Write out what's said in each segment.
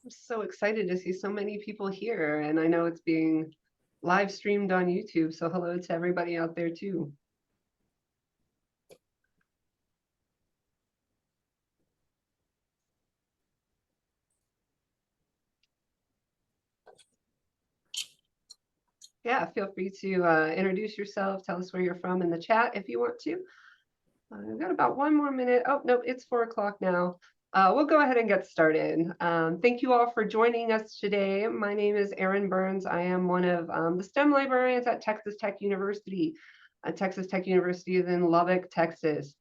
so excited to see so many people here, and I know it's being live streamed on YouTube, so hello to everybody out there too. Yeah, feel free to introduce yourself, tell us where you're from in the chat if you want to. We've got about 1 more minute. Oh, no, it's 4 o'clock now. We'll go ahead and get started. Thank you all for joining us today. My name is Erin Burns. I am one of the STEM librarians at Texas Tech University. Texas Tech University is in Lubbock, Texas.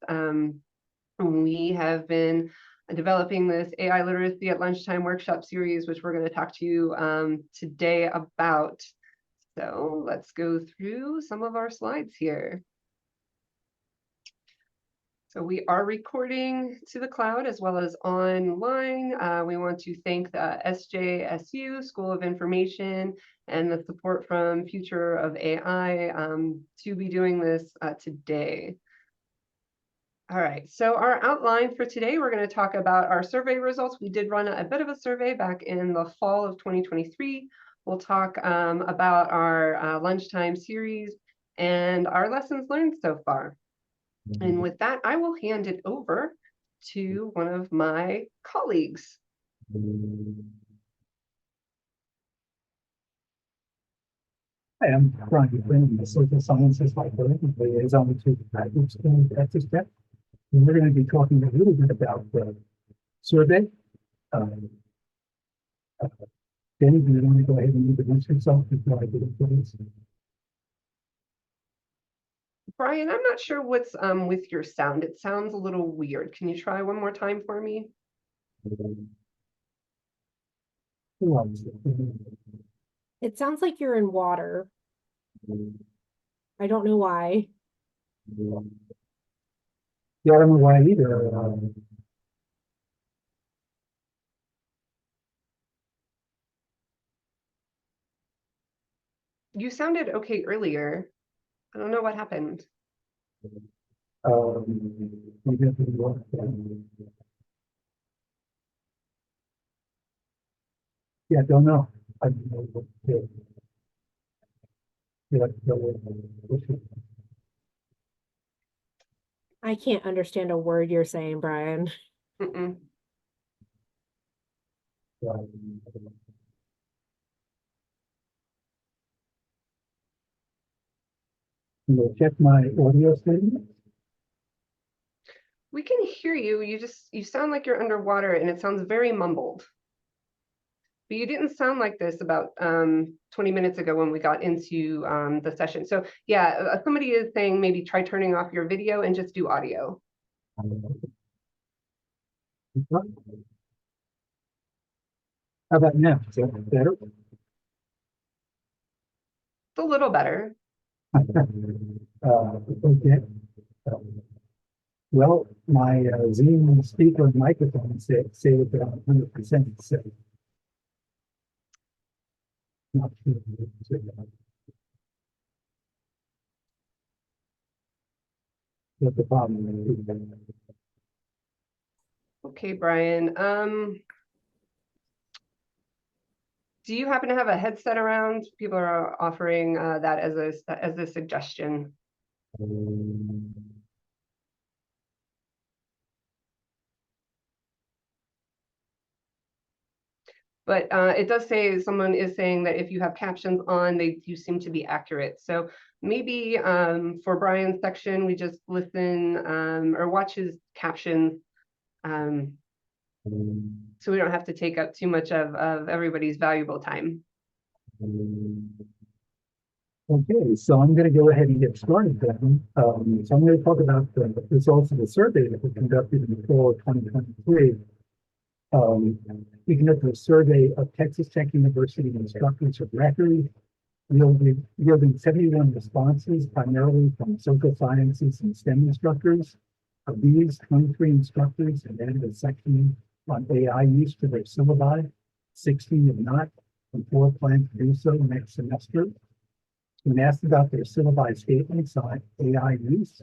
We have been developing this AI literacy at lunchtime workshop series, which we're going to talk to you today about. So let's go through some of our slides here. So we are recording to the cloud as well as online. We want to thank the SJSU School of Information and the support from Future of AI to be doing this today. All right, so our outline for today, we're going to talk about our survey results. We did run a bit of a survey back in the fall of 2023. We'll talk about our lunchtime series and our lessons learned so far. And with that, I will hand it over to one of my colleagues. Hi, I'm Quinn, the social sciences librarian, liaison to the graduate school in Texas Tech. And we're going to be talking a little bit about the survey. Jenni, do you want to go ahead and introduce yourself before I do it, please? Brian, I'm not sure what's with your sound. It sounds a little weird. Can you try one more time for me? It sounds like you're in water. I don't know why. Yeah, I don't know why either. You sounded okay earlier. I don't know what happened. Yeah, don't know. I can't understand a word you're saying, Brian. Check my audio statement. We can hear you. You sound like you're underwater and it sounds very mumbled. But you didn't sound like this about 20 minutes ago when we got into the session. So yeah, somebody is saying maybe try turning off your video and just do audio. How about now? Is that better? It's a little better. Okay. Well, my Zoom speaker and microphone say that they're 100%. So not sure. What the problem is. Okay, Brian. Do you happen to have a headset around? People are offering that as a suggestion. But it does say, someone is saying that if you have captions on, you seem to be accurate. So maybe for Brian's section, we just listen or watch his captions so we don't have to take up too much of everybody's valuable time. Okay, so I'm going to go ahead and get started then. So I'm going to talk about the results of the survey that we conducted in the fall of 2023. We conducted a survey of Texas Tech University instructors of record, yielding 71 responses, primarily from social sciences and STEM instructors. Of these, 23 instructors have added a section on AI use to their syllabi, 16 have not, and 4 plan to do so next semester. When asked about their syllabi statements on AI use,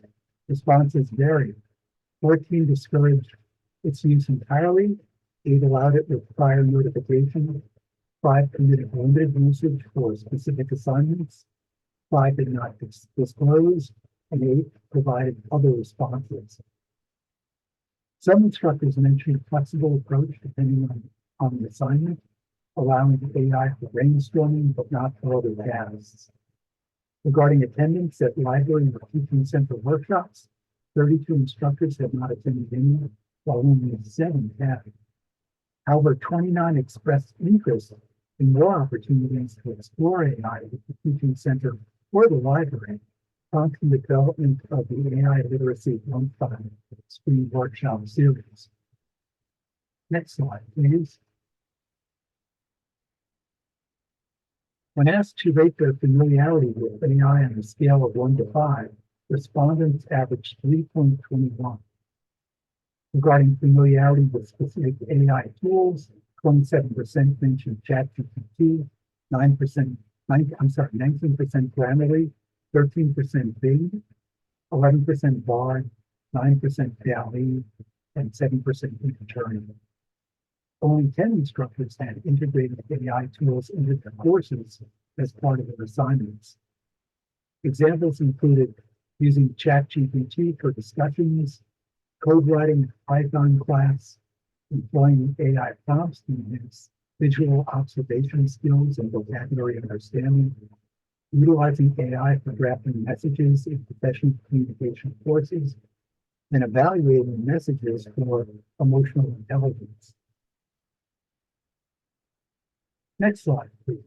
responses varied. 14 discouraged its use entirely, 8 allowed it with prior notification, 5 permitted limited usage for specific assignments, 5 did not disclose, and 8 provided other responses. Some instructors mentioned a flexible approach depending on the assignment, allowing the AI for brainstorming but not for other tasks. Regarding attendance at library or teaching center workshops, 32 instructors have not attended any, while only 7 have. However, 29 expressed interest in more opportunities to explore AI at the teaching center or the library, prompting the development of the AI literacy Lunchtime screen workshop series. Next slide, please. When asked to rate their familiarity with AI on a scale of 1 to 5, respondents averaged 3.21. Regarding familiarity with specific AI tools, 27% mentioned ChatGPT, 19% Grammarly, 13% Bing, 11% Bard, 9% DALL-E, and 7% Midjourney. Only 10 instructors had integrated AI tools into their courses as part of their assignments. Examples included using ChatGPT for discussions, code writing Python class, employing AI prompts to enhance visual observation skills and vocabulary understanding, utilizing AI for drafting messages in professional communication courses, and evaluating messages for emotional intelligence. Next slide, please.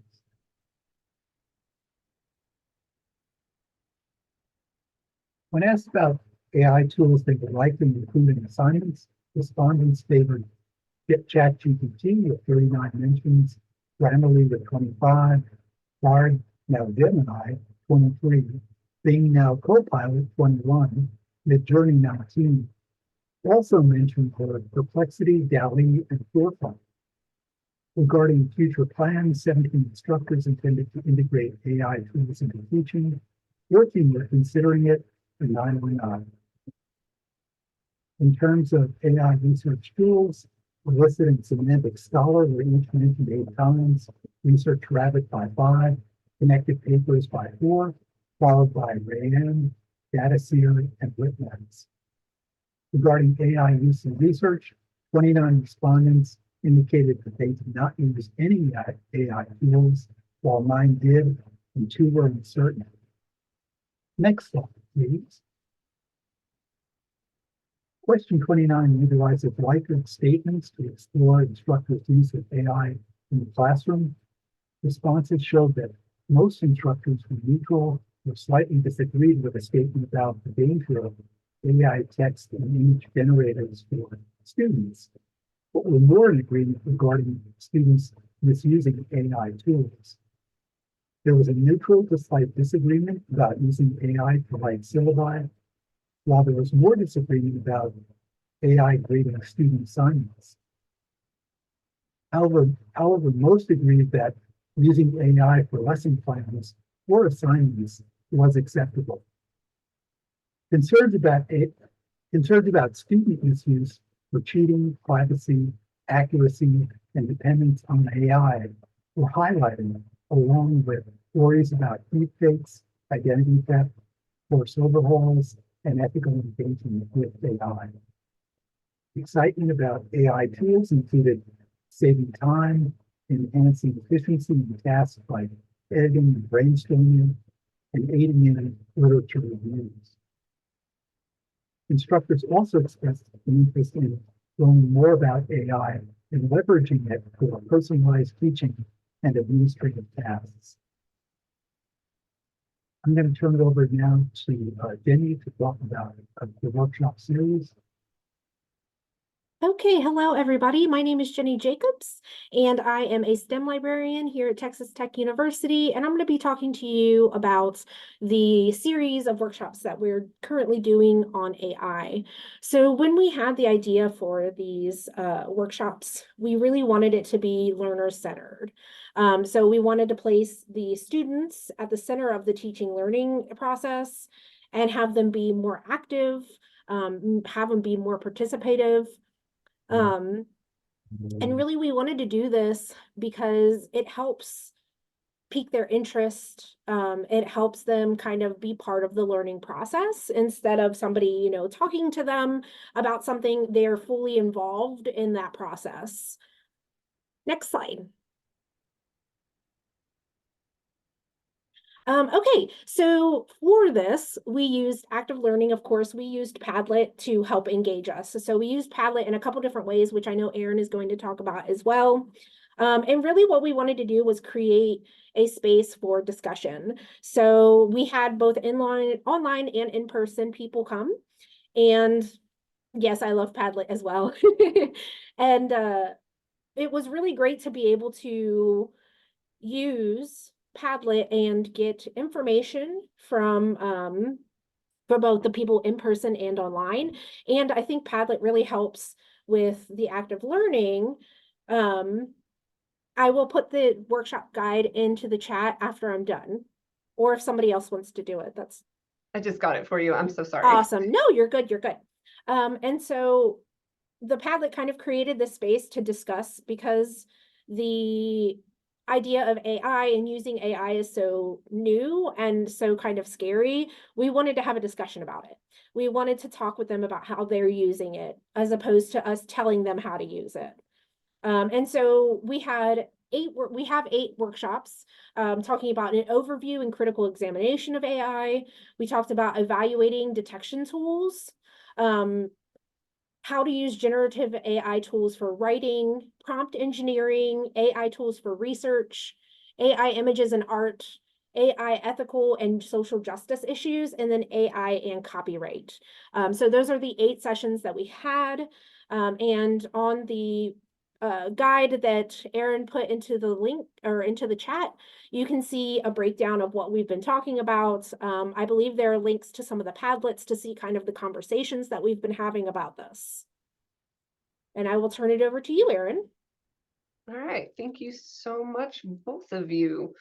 When asked about AI tools they would likely include in assignments, respondents favored ChatGPT with 39 mentions, Grammarly with 25, Bard, now Gemini, 23, Bing, now Copilot, 21, Midjourney, 19. Also mentioned were Perplexity, DALL-E, and Forefront. Regarding future plans, 17 instructors intended to integrate AI tools into teaching, 14 were considering it, and 9 were not. In terms of AI research tools, Listed and Semantic Scholar were each mentioned 8 times, Research Rabbit by 5, Connected Papers by 4, followed by Rayan, DataSeer, and Witness. Regarding AI use in research, 29 respondents indicated that they did not use any AI tools, while 9 did, and 2 were uncertain. Next slide, please. Question 29 utilizes Likert statements to explore instructors' use of AI in the classroom. Responses showed that most instructors were neutral or slightly disagreed with a statement about the danger of AI text and image generators for students, but were more in agreement regarding students misusing AI tools. There was a neutral to slight disagreement about using AI to write syllabi, while there was more disagreement about AI grading student assignments. However, most agreed that using AI for lesson plans or assignments was acceptable. Concerns about student misuse for cheating, privacy, accuracy, and dependence on AI were highlighted, along with worries about deepfakes, identity theft, course overhauls, and ethical engagement with AI. Excitement about AI tools included saving time, enhancing efficiency in tasks like editing and brainstorming, and aiding in literature reviews. Instructors also expressed an interest in learning more about AI and leveraging it for personalized teaching and administrative tasks. I'm going to turn it over now to Jenni to talk about the workshop series. Okay, hello everybody. My name is Jenni Jacobs, and I am a STEM librarian here at Texas Tech University, and I'm going to be talking to you about the series of workshops that we're currently doing on AI. So when we had the idea for these workshops, we really wanted it to be learner-centered. So we wanted to place the students at the center of the teaching learning process and have them be more active, have them be more participative. And really, we wanted to do this because it helps pique their interest. It helps them kind of be part of the learning process instead of somebody, talking to them about something. They're fully involved in that process. Next slide. Okay, so for this, we used active learning. Of course, we used Padlet to help engage us. So we used Padlet in a couple different ways, which I know Erin is going to talk about as well. And really what we wanted to do was create a space for discussion. So we had both online and in-person people come. And yes, I love Padlet as well. And it was really great to be able to use Padlet and get information from for both the people in person and online. And I think Padlet really helps with the active learning. I will put the workshop guide into the chat after I'm done, or if somebody else wants to do it. That's I just got it for you. I'm so sorry. awesome. No, you're good. You're good. And so the Padlet kind of created this space to discuss because the idea of AI and using AI is so new and so kind of scary. We wanted to have a discussion about it. We wanted to talk with them about how they're using it as opposed to us telling them how to use it. And so we have 8 workshops talking about an overview and critical examination of AI. We talked about evaluating detection tools, how to use generative AI tools for writing, prompt engineering, AI tools for research, AI images and art, AI ethical and social justice issues, and then AI and copyright. So those are the 8 sessions that we had. And on the guide that Erin put into the link or into the chat, you can see a breakdown of what we've been talking about. I believe there are links to some of the Padlets to see kind of the conversations that we've been having about this. And I will turn it over to you, Erin. All right, thank you so much, both of you.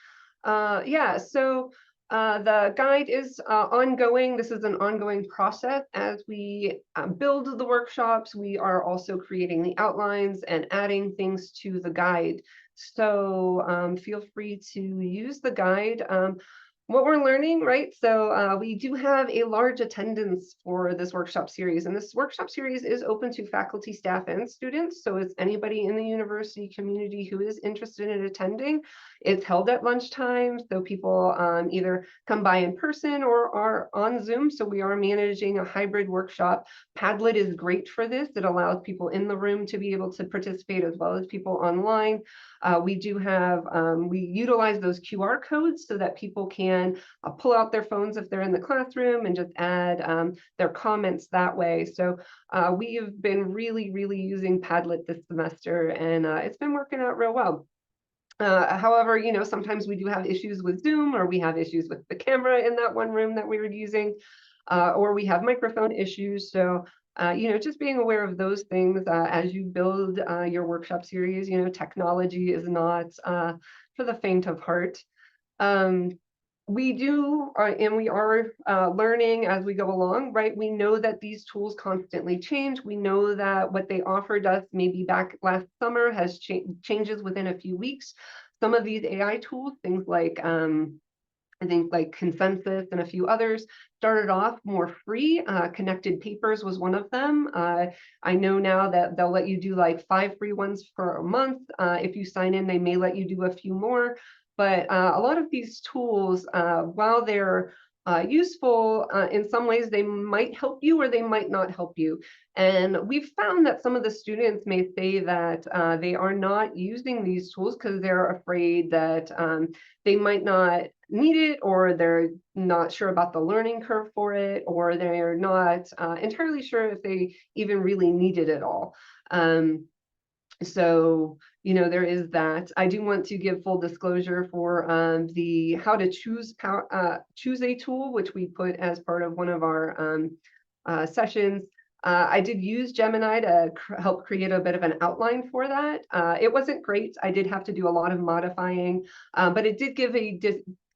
Yeah, so the guide is ongoing. This is an ongoing process. As we build the workshops, we are also creating the outlines and adding things to the guide. So feel free to use the guide. What we're learning, right? So we do have a large attendance for this workshop series, and this workshop series is open to faculty, staff, and students. So it's anybody in the university community who is interested in attending. It's held at lunchtime, so people either come by in person or are on Zoom. So we are managing a hybrid workshop. Padlet is great for this. It allows people in the room to be able to participate as well as people online. We do have, we utilize those QR codes so that people can pull out their phones if they're in the classroom and just add their comments that way. So we have been really using Padlet this semester, and it's been working out real well. However, sometimes we do have issues with Zoom, or we have issues with the camera in that one room that we were using, or we have microphone issues. So just being aware of those things as you build your workshop series. Technology is not for the faint of heart. We do, and we are learning as we go along, right? We know that these tools constantly change. We know that what they offered us maybe back last summer has changes within a few weeks. Some of these AI tools, things like I think like Consensus and a few others, started off more free. Connected Papers was one of them. I know now that they'll let you do like 5 free ones for a month. If you sign in, they may let you do a few more. But a lot of these tools, while they're useful, in some ways they might help you or they might not help you. And we've found that some of the students may say that they are not using these tools because they're afraid that they might not need it, or they're not sure about the learning curve for it, or they're not entirely sure if they even really need it at all. So there is that. I do want to give full disclosure for the how to choose a tool, which we put as part of one of our sessions. I did use Gemini to help create a bit of an outline for that. It wasn't great. I did have to do a lot of modifying, but it did give a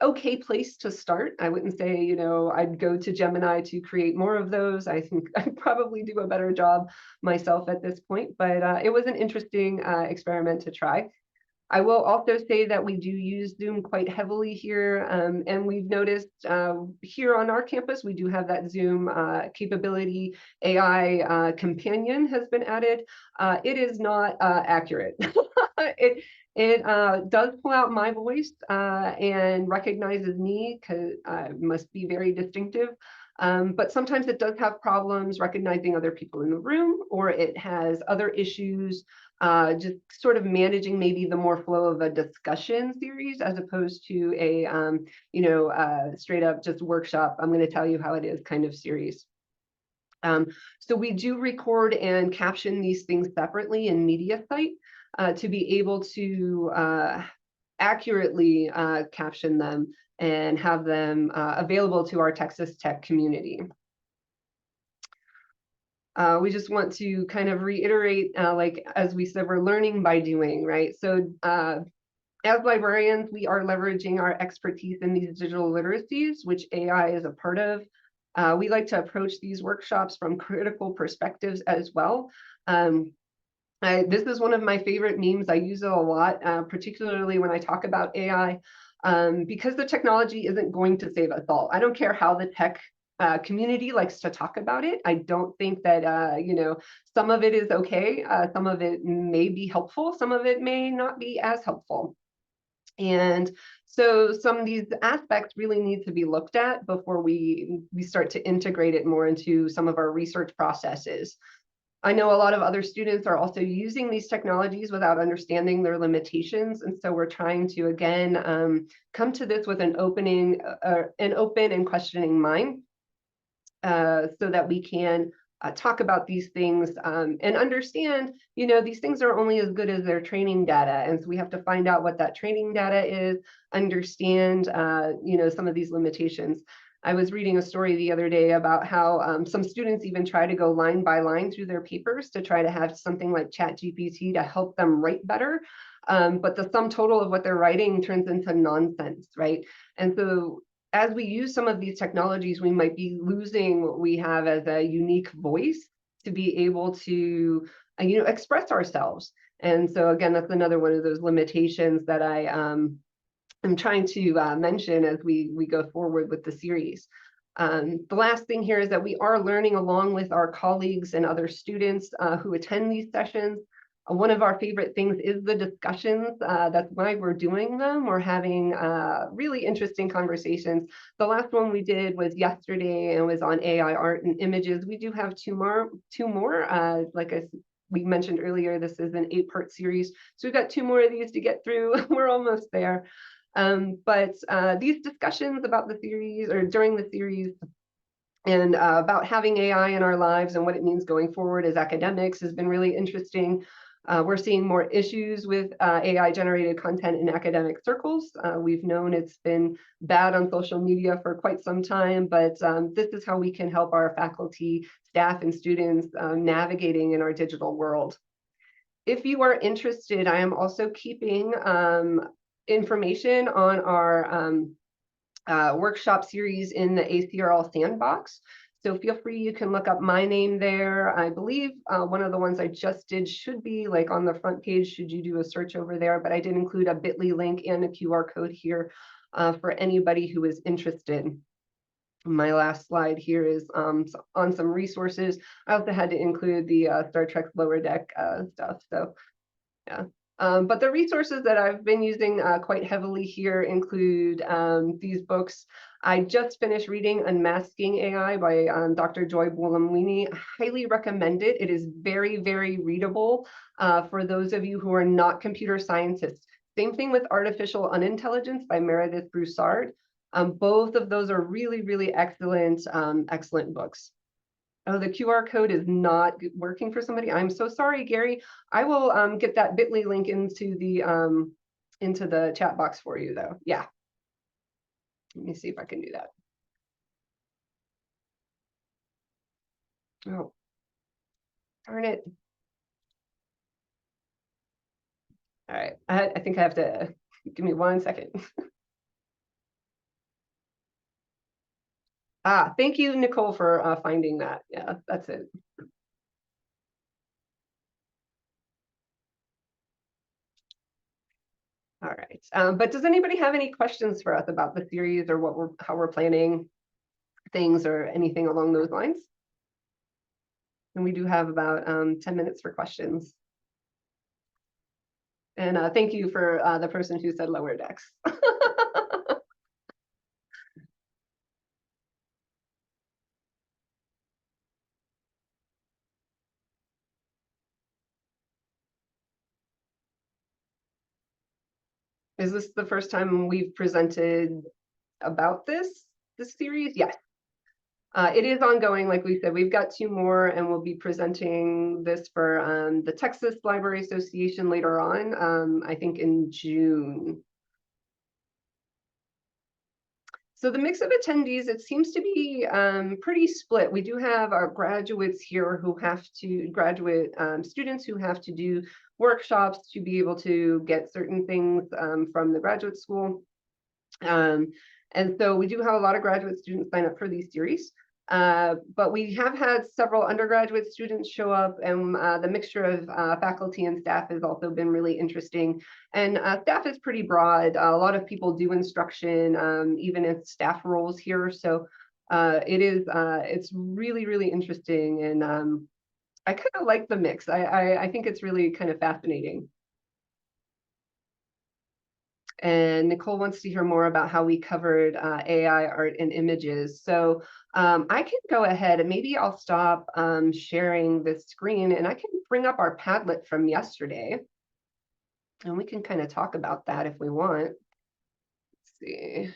okay place to start. I wouldn't say, you know, I'd go to Gemini to create more of those. I think I'd probably do a better job myself at this point, but it was an interesting experiment to try. I will also say that we do use Zoom quite heavily here, and we've noticed here on our campus, we do have that Zoom capability. AI companion has been added. It is not accurate. It does pull out my voice and recognizes me because I must be very distinctive. But sometimes it does have problems recognizing other people in the room, or it has other issues just sort of managing maybe the more flow of a discussion series as opposed to a, you know, straight up just workshop, I'm going to tell you how it is kind of series. So we do record and caption these things separately in MediaSite to be able to accurately caption them and have them available to our Texas Tech community. We just want to kind of reiterate, like, as we said, we're learning by doing, right? So as librarians, we are leveraging our expertise in these digital literacies, which AI is a part of. We like to approach these workshops from critical perspectives as well. This is one of my favorite memes. I use it a lot, particularly when I talk about AI, because the technology isn't going to save us all. I don't care how the tech community likes to talk about it. I don't think that, you know, some of it is okay. Some of it may be helpful. Some of it may not be as helpful. And so some of these aspects really need to be looked at before we start to integrate it more into some of our research processes. I know a lot of other students are also using these technologies without understanding their limitations. And so we're trying to, again, come to this with an open and questioning mind. So that we can talk about these things and understand, you know, these things are only as good as their training data. And so we have to find out what that training data is, understand, you know, some of these limitations. I was reading a story the other day about how some students even try to go line by line through their papers to try to have something like ChatGPT to help them write better. But the sum total of what they're writing turns into nonsense, right? And so as we use some of these technologies, we might be losing what we have as a unique voice to be able to, you know, express ourselves. And so again, that's another one of those limitations that I am trying to mention as we go forward with the series. The last thing here is that we are learning along with our colleagues and other students who attend these sessions. One of our favorite things is the discussions. That's why we're doing them. We're having really interesting conversations. The last one we did was yesterday and was on AI art and images. We do have two more. Like we mentioned earlier, this is an 8-part series. So we've got 2 more of these to get through. We're almost there. But these discussions about the series or during the series and about having AI in our lives and what it means going forward as academics has been really interesting. We're seeing more issues with AI generated content in academic circles. We've known it's been bad on social media for quite some time, but this is how we can help our faculty, staff, and students navigating in our digital world. If you are interested, I am also keeping information on our workshop series in the ACRL sandbox. So feel free, you can look up my name there. I believe one of the ones I just did should be like on the front page, should you do a search over there, but I did include a bit.ly link and a QR code here for anybody who is interested. My last slide here is on some resources. I also had to include the Star Trek Lower Deck stuff, so yeah. But the resources that I've been using quite heavily here include these books. I just finished reading Unmasking AI by Dr. Joy Buolamwini. I highly recommend it. It is very, very readable for those of you who are not computer scientists. Same thing with Artificial Unintelligence by Meredith Broussard. Both of those are really, really excellent, excellent books. Oh, the QR code is not working for somebody. I'm so sorry, Gary. I will get that bit.ly link into the chat box for you, though. Yeah. Let me see if I can do that. Oh, Darn it. All right, I think I have to, give me 1 second. Thank you, Nicole, for finding that. Yeah, that's it. All right, but does anybody have any questions for us about the series or how we're planning things or anything along those lines? And we do have about 10 minutes for questions. And thank you for the person who said lower decks. Is this the first time we've presented about this series? Yes. It is ongoing, like we said. We've got 2 more, and we'll be presenting this for the Texas Library Association later on, I think in June. So the mix of attendees, it seems to be pretty split. We do have our graduates here who have to, graduate students who have to do workshops to be able to get certain things from the graduate school. And so we do have a lot of graduate students sign up for these series. But we have had several undergraduate students show up, and the mixture of faculty and staff has also been really interesting. And staff is pretty broad. A lot of people do instruction, even in staff roles here. So it's really, really interesting. And I kind of like the mix. I think it's really kind of fascinating. And Nicole wants to hear more about how we covered AI art and images. So I can go ahead and maybe I'll stop sharing this screen, and I can bring up our Padlet from yesterday. And we can kind of talk about that if we want. Let's see.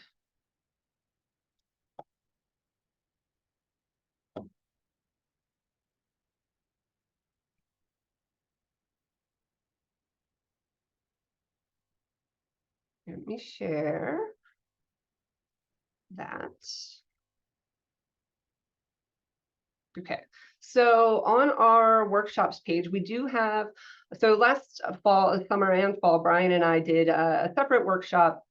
Let me share that. Okay, so on our workshops page, we do have, so last fall, summer and fall, Brian and I did a separate workshop.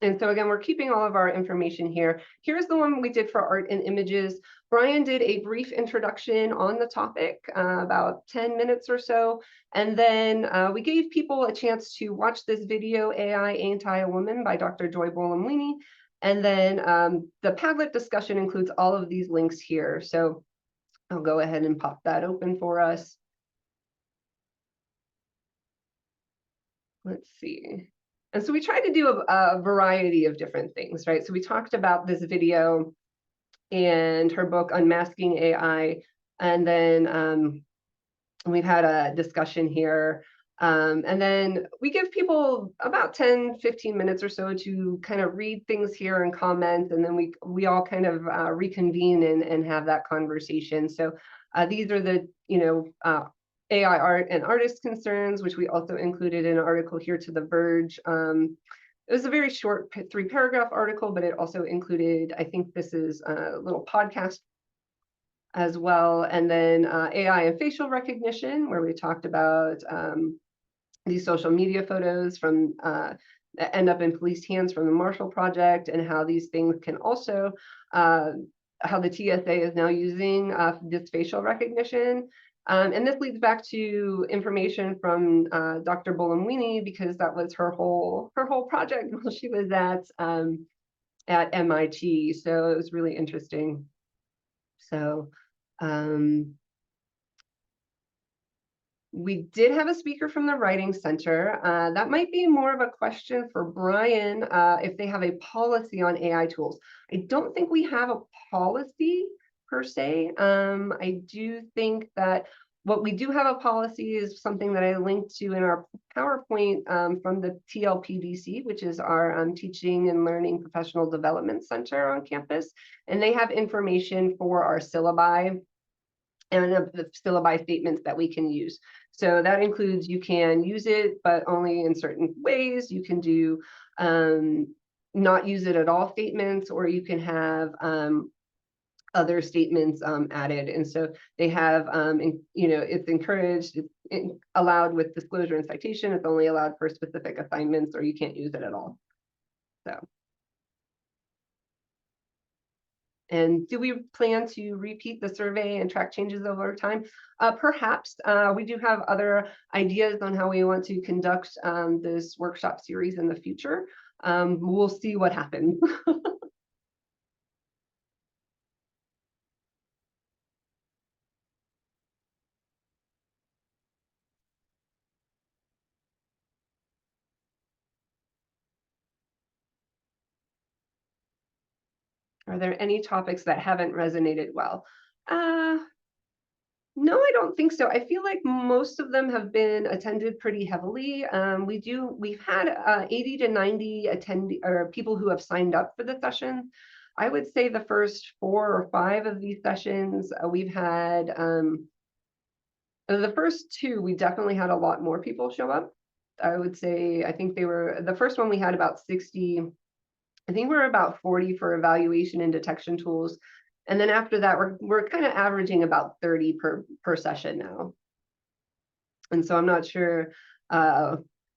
And so again, we're keeping all of our information here. Here's the one we did for art and images. Brian did a brief introduction on the topic, about 10 minutes or so. And then we gave people a chance to watch this video, AI Ain't I a Woman by Dr. Joy Bolamwini. And then the Padlet discussion includes all of these links here. So I'll go ahead and pop that open for us. Let's see. And so we tried to do a variety of different things, right? So we talked about this video and her book, Unmasking AI. And then we've had a discussion here. And then we give people about 10, 15 minutes or so to kind of read things here and comment. And then we all kind of reconvene and have that conversation. So these are the, AI art and artist concerns, which we also included in an article here to The Verge. It was a very short 3-paragraph article, but it also included, I think this is a little podcast as well. And then AI and facial recognition, where we talked about these social media photos from that end up in police hands from the Marshall Project, and how these things can also, how the TSA is now using this facial recognition. And this leads back to information from Dr. Bolamwini, because that was her whole project while she was at MIT. So it was really interesting. So we did have a speaker from the Writing Center. That might be more of a question for Brian, if they have a policy on AI tools. I don't think we have a policy per se. I do think that what we do have a policy is something that I linked to in our PowerPoint from the TLPDC, which is our Teaching and Learning Professional Development Center on campus. And they have information for our syllabi and the syllabi statements that we can use. So that includes, you can use it, but only in certain ways. You can do not use it at all statements, or you can have other statements added. And so they have, it's encouraged, it's allowed with disclosure and citation. It's only allowed for specific assignments, or you can't use it at all. So. And do we plan to repeat the survey and track changes over time? Perhaps. We do have other ideas on how we want to conduct this workshop series in the future. We'll see what happens. Are there any topics that haven't resonated well? No, I don't think so. I feel like most of them have been attended pretty heavily. We've had 80 to 90 people who have signed up for the session. I would say the first 4 or 5 of these sessions, we've had, the first 2, we definitely had a lot more people show up. I would say, I think the first one we had about 60, I think we're about 40 for evaluation and detection tools. And then after that, we're kind of averaging about 30 per session now. And so I'm not sure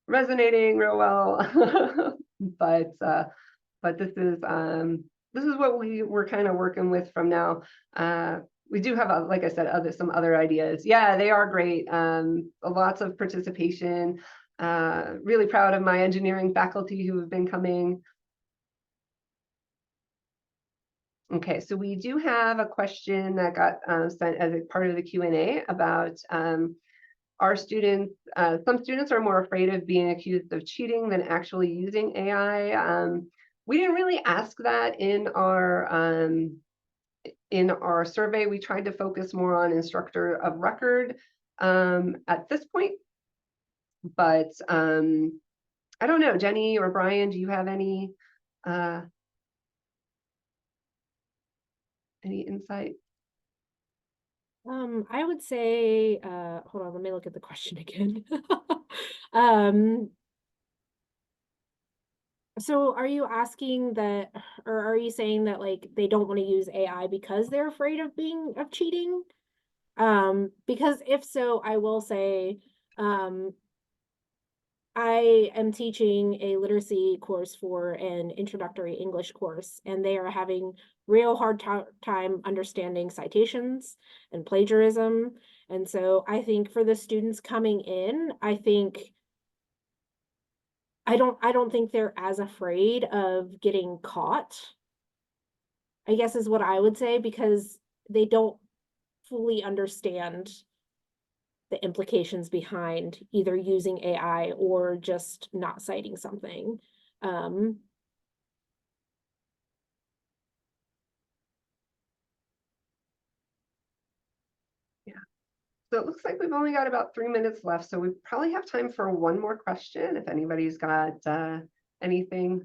resonating real well, but this is what we're kind of working with from now. We do have, like I said, some other ideas. Yeah, they are great. Lots of participation. Really proud of my engineering faculty who have been coming. Okay, so we do have a question that got sent as a part of the Q&A about our students. Some students are more afraid of being accused of cheating than actually using AI. We didn't really ask that in our survey. We tried to focus more on instructor of record at this point, but I don't know, Jenni or Brian, do you have any insight? I would say, hold on, let me look at the question again. So are you asking that, or are you saying that like they don't want to use AI because they're afraid of cheating? Because if so, I will say, I am teaching a literacy course for an introductory English course, and they are having real hard time understanding citations and plagiarism. And so I think for the students coming in, I don't think they're as afraid of getting caught, I guess is what I would say, because they don't fully understand the implications behind either using AI or just not citing something. Yeah. So it looks like we've only got about 3 minutes left, so we probably have time for one more question if anybody's got anything.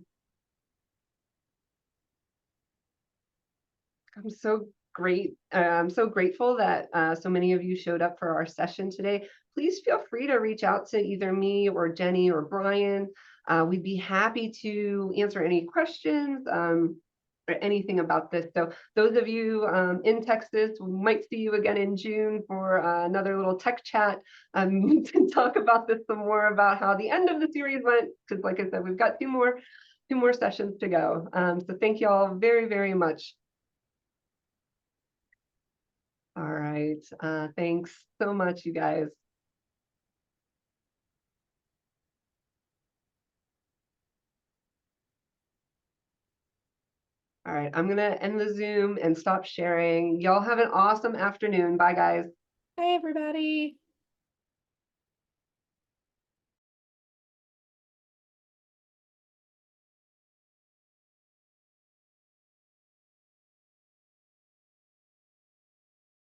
I'm so grateful that so many of you showed up for our session today. Please feel free to reach out to either me or Jenni or Brian. We'd be happy to answer any questions or anything about this. So those of you in Texas, we might see you again in June for another little tech chat to talk about this some more, about how the end of the series went, because like I said, we've got two more sessions to go. So thank you all very, very much. All right. Thanks so much, you guys. All right, I'm gonna end the Zoom and stop sharing. Y'all have an awesome afternoon. Bye, guys. Hi, everybody.